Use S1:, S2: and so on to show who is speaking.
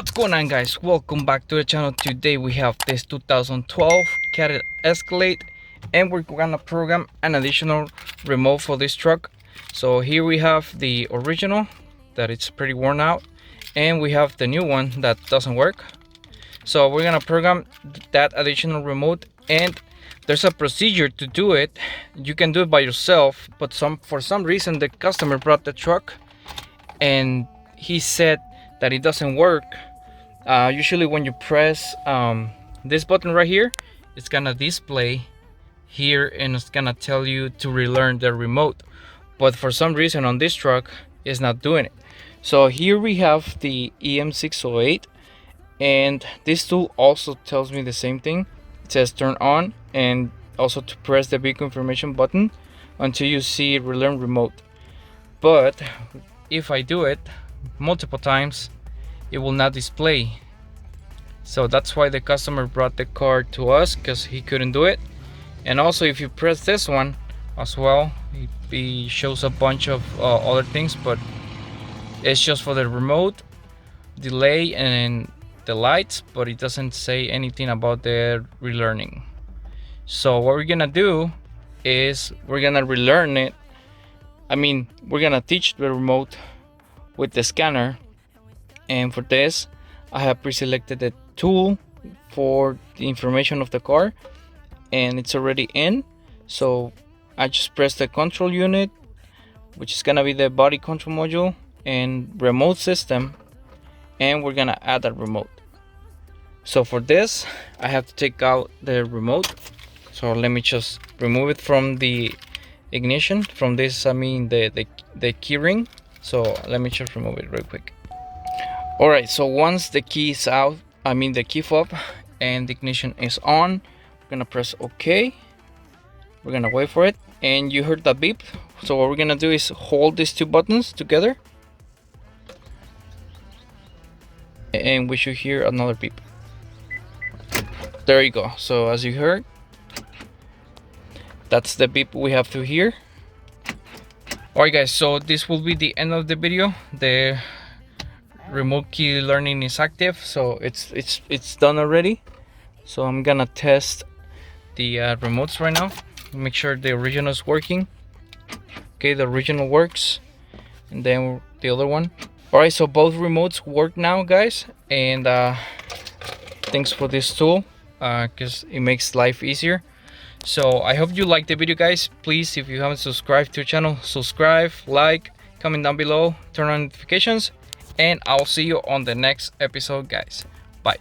S1: What's going on, guys? Welcome back to the channel. Today we have this 2012 Cadillac Escalade and we're gonna program an additional remote for this truck. So here we have the original that it's pretty worn out, and we have the new one that doesn't work. So we're gonna program that additional remote, and there's a procedure to do it. You can do it by yourself, but for some reason the customer brought the truck and he said that it doesn't work. Usually when you press this button right here, it's gonna display here and it's gonna tell you to relearn the remote, but for some reason on this truck it's not doing it. So here we have the IM608, and this tool also tells me the same thing. It says turn on, and also to press the vehicle information button until you see relearn remote. But if I do it multiple times, it will not display. So that's why the customer brought the car to us, because he couldn't do it. And also if you press this one as well, it shows a bunch of other things, but it's just for the remote, delay, and the lights, but it doesn't say anything about the relearning. So what we're gonna do is we're gonna relearn it. We're gonna teach the remote with the scanner. And for this, I have pre-selected the tool for the information of the car, and it's already in. So I just press the control unit, which is gonna be the body control module and remote system, and we're gonna add a remote. So for this, I have to take out the remote. So let me just remove it from the ignition. From this, the key ring. So let me just remove it real quick. Alright, so once the key is out, the key fob and the ignition is on, we're gonna press OK. We're gonna wait for it, and you heard that beep. So what we're gonna do is hold these two buttons together, and we should hear another beep. There you go. So as you heard, that's the beep we have to hear. Alright guys, so this will be the end of the video. The remote key learning is active, so it's done already. So I'm gonna test the remotes right now, make sure the original is working. Okay, the original works, and then the other one. All right, so both remotes work now, guys, and thanks for this tool, because it makes life easier. So I hope you liked the video, guys. Please, if you haven't subscribed to the channel, subscribe, like, comment down below, turn on notifications, and I'll see you on the next episode, guys. Bye.